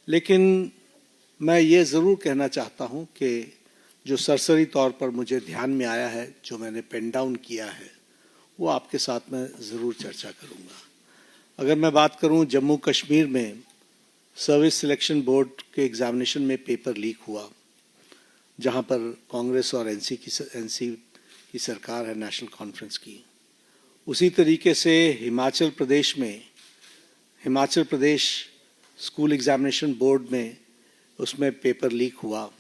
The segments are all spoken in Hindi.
लेकिन मैं ये ज़रूर कहना चाहता हूँ कि जो सरसरी तौर पर मुझे ध्यान में आया है, जो मैंने पेन डाउन किया है, वो आपके साथ मैं ज़रूर चर्चा करूँगा। अगर मैं बात करूँ जम्मू कश्मीर में सर्विस सिलेक्शन बोर्ड के एग्ज़ामिनेशन में पेपर लीक हुआ, जहाँ पर कांग्रेस और एनसी की सरकार है, नेशनल कॉन्फ्रेंस की। उसी तरीके से Himachal Pradesh school examination board में उसमें पेपर लीक हुआ,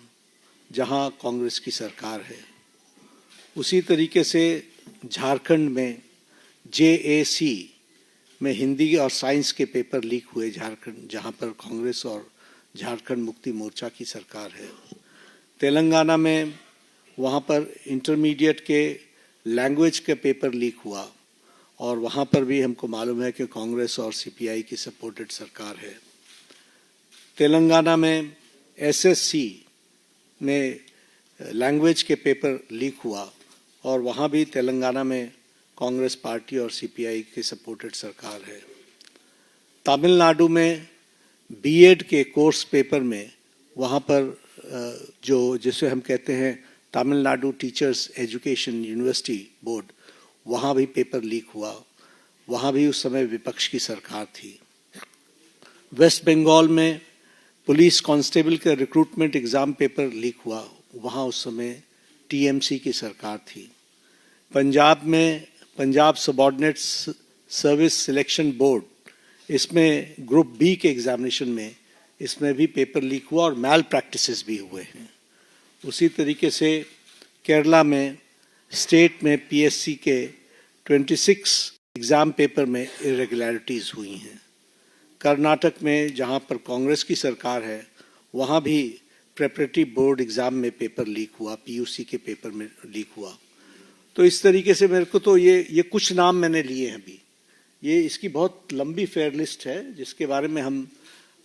जहां कांग्रेस की सरकार है। उसी तरीके से झारखंड में JAC में हिंदी और साइंस के पेपर लीक हुए झारखंड, जहां पर कांग्रेस और झारखंड मुक्ति मोर्चा की सरकार है। तेलंगाना में वहां पर इंटरमीडिएट के लैंग्वेज का पेपर लीक हुआ और वहां पर भी हमको मालूम है कि कांग्रेस और CPI की सपोर्टेड सरकार है। तेलंगाना में SSC में लैंग्वेज के पेपर लीक हुआ और वहाँ भी तेलंगाना में कांग्रेस पार्टी और CPI की सपोर्टेड सरकार है। तमिलनाडु में BEd के कोर्स पेपर में वहाँ पर जिसे हम कहते हैं Tamil Nadu teachers education university board, वहाँ भी पेपर लीक हुआ। वहाँ भी उस समय विपक्ष की सरकार थी। वेस्ट बंगाल में पुलिस कांस्टेबल का रिक्रूटमेंट एग्ज़ाम पेपर लीक हुआ, वहाँ उस समय TMC की सरकार थी। पंजाब में Punjab subordinate service selection board, इसमें ग्रुप B के एग्ज़ामिनेशन में इसमें भी पेपर लीक हुआ और मैल प्रैक्टिसेस भी हुए हैं। उसी तरीके से केरला में स्टेट में PSC के 26 एग्ज़ाम पेपर में इरेगुलरिटीज़ हुई हैं। कर्नाटक में जहां पर कांग्रेस की सरकार है, वहां भी प्रेपरेटरी बोर्ड एग्ज़ाम में पेपर लीक हुआ, PUC के पेपर में लीक हुआ। तो इस तरीके से मेरे को तो ये कुछ नाम मैंने लिए हैं अभी। ये इसकी बहुत लंबी फेयर लिस्ट है, जिसके बारे में हम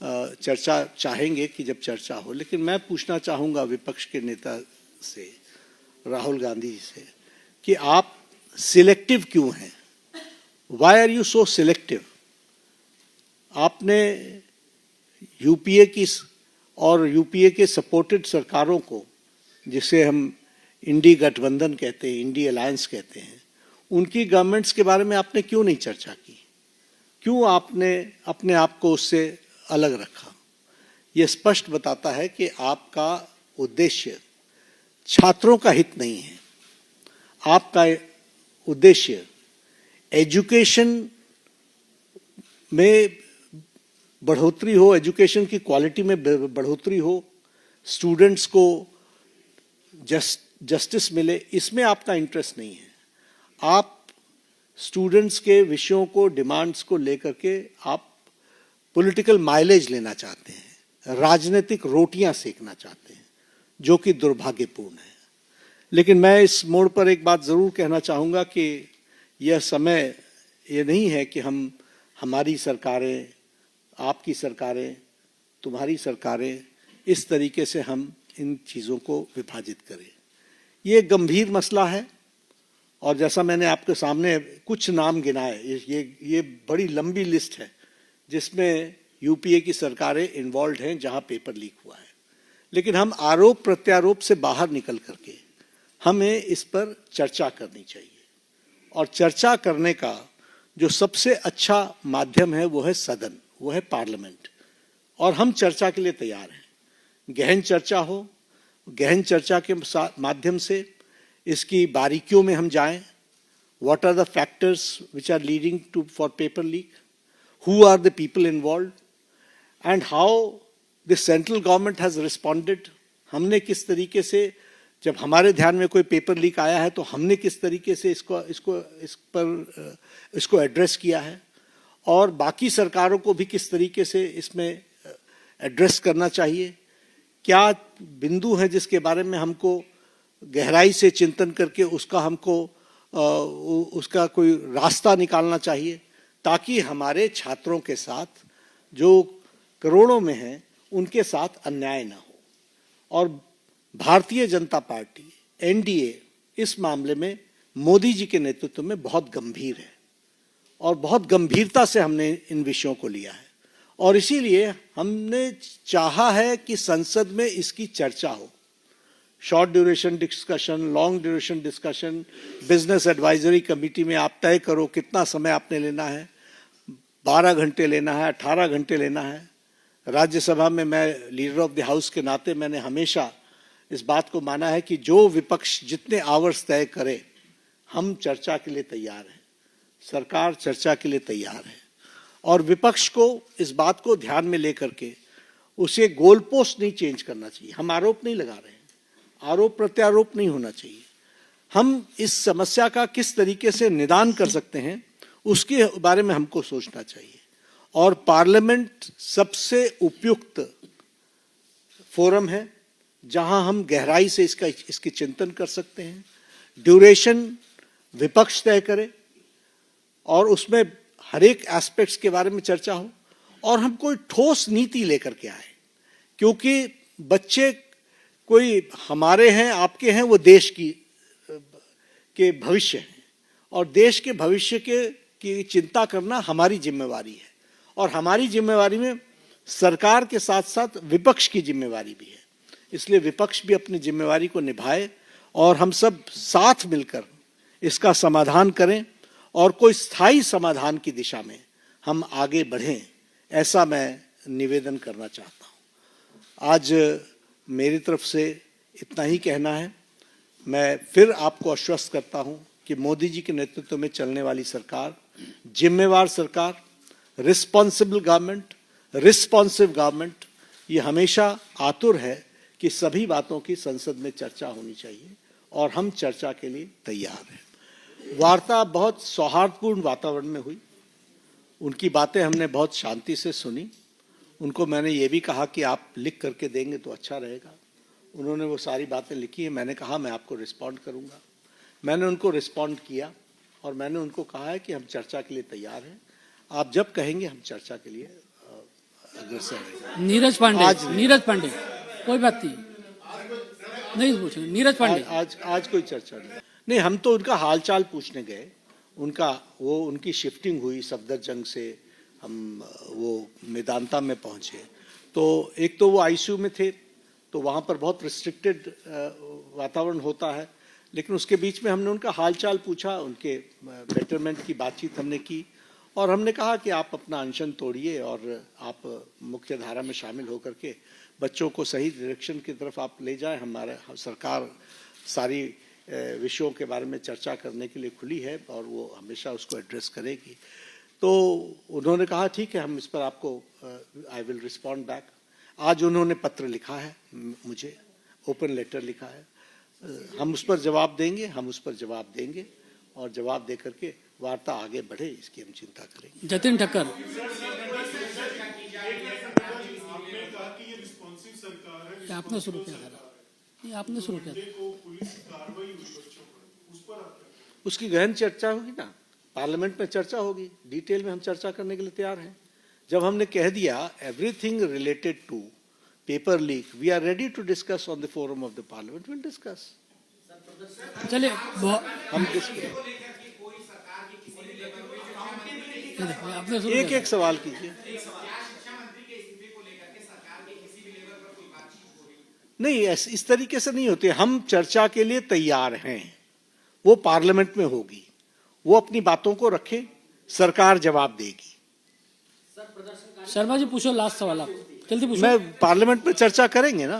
चर्चा चाहेंगे कि जब चर्चा हो। लेकिन मैं पूछना चाहूँगा विपक्ष के नेता से, राहुल गांधी जी से, कि आप सिलेक्टिव क्यों हैं? Why are you so selective? आपने UPA की और UPA के सपोर्टेड सरकारों को, जिसे हम इंडी गठबंधन कहते हैं, इंडी अलायंस कहते हैं, उनकी गवर्नमेंट्स के बारे में आपने क्यों नहीं चर्चा की? क्यों आपने अपने आप को उससे अलग रखा? ये स्पष्ट बताता है कि आपका उद्देश्य छात्रों का हित नहीं है। आपका उद्देश्य एजुकेशन में बढ़ोतरी हो, एजुकेशन की क्वालिटी में बढ़ोतरी हो, स्टूडेंट्स को जस्टिस मिले, इसमें आपका इंटरेस्ट नहीं है। आप स्टूडेंट्स के विषयों को, डिमांड्स को लेकर के आप पॉलिटिकल माइलेज लेना चाहते हैं, राजनीतिक रोटियां सेकना चाहते हैं, जो कि दुर्भाग्यपूर्ण है। लेकिन मैं इस मोड़ पर एक बात ज़रूर कहना चाहूँगा कि यह समय ये नहीं है कि हमारी सरकारें, आपकी सरकारें, तुम्हारी सरकारें, इस तरीके से हम इन चीज़ों को विभाजित करें। ये गंभीर मसला है और जैसा मैंने आपके सामने कुछ नाम गिनाए, ये बड़ी लंबी लिस्ट है जिसमें UPA की सरकारें इन्वॉल्व हैं जहां पेपर लीक हुआ है। लेकिन हम आरोप प्रत्यारोप से बाहर निकल करके हमें इस पर चर्चा करनी चाहिए, और चर्चा करने का जो सबसे अच्छा माध्यम है वो है सदन, वो है पार्लियामेंट। और हम चर्चा के लिए तैयार हैं। गहन चर्चा हो, गहन चर्चा के माध्यम से इसकी बारीकियों में हम जाएं। What are the factors which are leading to for paper leak, who are the people involve, and how the central government has responded. हमने किस तरीके से, जब हमारे ध्यान में कोई पेपर लीक आया है तो हमने किस तरीके से इसको एड्रेस किया है, और बाकी सरकारों को भी किस तरीके से इसमें एड्रेस करना चाहिए। क्या बिंदु है जिसके बारे में हमको गहराई से चिंतन करके उसका कोई रास्ता निकालना चाहिए, ताकि हमारे छात्रों के साथ, जो करोड़ों में हैं, उनके साथ अन्याय ना हो। और भारतीय जनता पार्टी, NDA, इस मामले में मोदी जी के नेतृत्व में बहुत गंभीर है और बहुत गंभीरता से हमने इन विषयों को लिया है। और इसीलिए हमने चाहा है कि संसद में इसकी चर्चा हो। Short duration discussion, long duration discussion, business advisory committee में आप तय करो कितना समय आपने लेना है, 12 घंटे लेना है, 18 घंटे लेना है। राज्यसभा में मैं लीडर ऑफ द हाउस के नाते मैंने हमेशा इस बात को माना है कि जो विपक्ष जितने आवर्स तय करे, हम चर्चा के लिए तैयार हैं, सरकार चर्चा के लिए तैयार है। और विपक्ष को इस बात को ध्यान में लेकर के उसे गोल पोस्ट नहीं चेंज करना चाहिए। हम आरोप नहीं लगा रहे हैं, आरोप प्रत्यारोप नहीं होना चाहिए। हम इस समस्या का किस तरीके से निदान कर सकते हैं उसके बारे में हमको सोचना चाहिए। और पार्लियामेंट सबसे उपयुक्त फोरम है जहां हम गहराई से इसकी चिंतन कर सकते हैं। ड्यूरेशन विपक्ष तय करे और उसमें हर एक एस्पेक्ट्स के बारे में चर्चा हो और हम कोई ठोस नीति लेकर के आए, क्योंकि बच्चे कोई हमारे हैं, आपके हैं, वो देश के भविष्य हैं और देश के भविष्य की चिंता करना हमारी जिम्मेवारी है। और हमारी जिम्मेवारी में सरकार के साथ साथ विपक्ष की जिम्मेवारी भी है। इसलिए विपक्ष भी अपनी जिम्मेवारी को निभाए और हम सब साथ मिलकर इसका समाधान करें और कोई स्थायी समाधान की दिशा में हम आगे बढ़ें, ऐसा मैं निवेदन करना चाहता हूं। आज मेरी तरफ से इतना ही कहना है। मैं फिर आपको आश्वस्त करता हूं कि मोदी जी के नेतृत्व में चलने वाली सरकार जिम्मेवार सरकार, रिस्पॉन्सिबल गवर्नमेंट, रिस्पॉन्सिव गवर्नमेंट, ये हमेशा आतुर है कि सभी बातों की संसद में चर्चा होनी चाहिए और हम चर्चा के लिए तैयार हैं। वार्ता बहुत सौहार्दपूर्ण वातावरण में हुई। उनकी बातें हमने बहुत शांति से सुनी। उनको मैंने ये भी कहा कि आप लिख करके देंगे तो अच्छा रहेगा। उन्होंने वो सारी बातें लिखी हैं। मैंने कहा मैं आपको रिस्पॉन्ड करूंगा। मैंने उनको रिस्पॉन्ड किया और मैंने उनको कहा है कि हम चर्चा के लिए तैयार हैं। आप जब कहेंगे हम चर्चा के लिए अग्रसर हैं। नीरज पांडे कोई बात नहीं पूछेंगे। नीरज पांडे आज कोई चर्चा नहीं, हम तो उनका हालचाल पूछने गए। उनकी शिफ्टिंग हुई सफदरजंग से, हम वो मेदांता में पहुंचे। तो एक तो वो आईसीयू में थे तो वहाँ पर बहुत रिस्ट्रिक्टेड वातावरण होता है, लेकिन उसके बीच में हमने उनका हालचाल पूछा, उनके बेटरमेंट की बातचीत हमने की और हमने कहा कि आप अपना अनशन तोड़िए और आप मुख्य धारा में शामिल होकर के बच्चों को सही डायरेक्शन की तरफ आप ले जाएं। हमारा सरकार सारी विषयों के बारे में चर्चा करने के लिए खुली है और वो हमेशा उसको एड्रेस करेगी। तो उन्होंने कहा ठीक है, हम इस पर आपको आई विल रिस्पॉन्ड बैक। आज उन्होंने पत्र लिखा है, मुझे ओपन लेटर लिखा है। हम उस पर जवाब देंगे और जवाब दे करके वार्ता आगे बढ़े, इसकी हम चिंता करेंगे। जतिन ठक्कर, आपने शुरू किया था, ये आपने शुरू किया था। उसकी गहन चर्चा होगी ना, पार्लियामेंट में चर्चा होगी, डिटेल में हम चर्चा करने के लिए तैयार हैं। जब हमने कह दिया everything related to paper leak, we are ready to discuss on the forum of the parliament, will discuss. चलिए हम एक सवाल कीजिए। नहीं, इस तरीके से नहीं होते। हम चर्चा के लिए तैयार हैं, वो पार्लियामेंट में होगी, वो अपनी बातों को रखे, सरकार जवाब देगी। शर्मा जी पूछो, लास्ट सवाल आप जल्दी पूछो। मैं पार्लियामेंट में चर्चा करेंगे ना।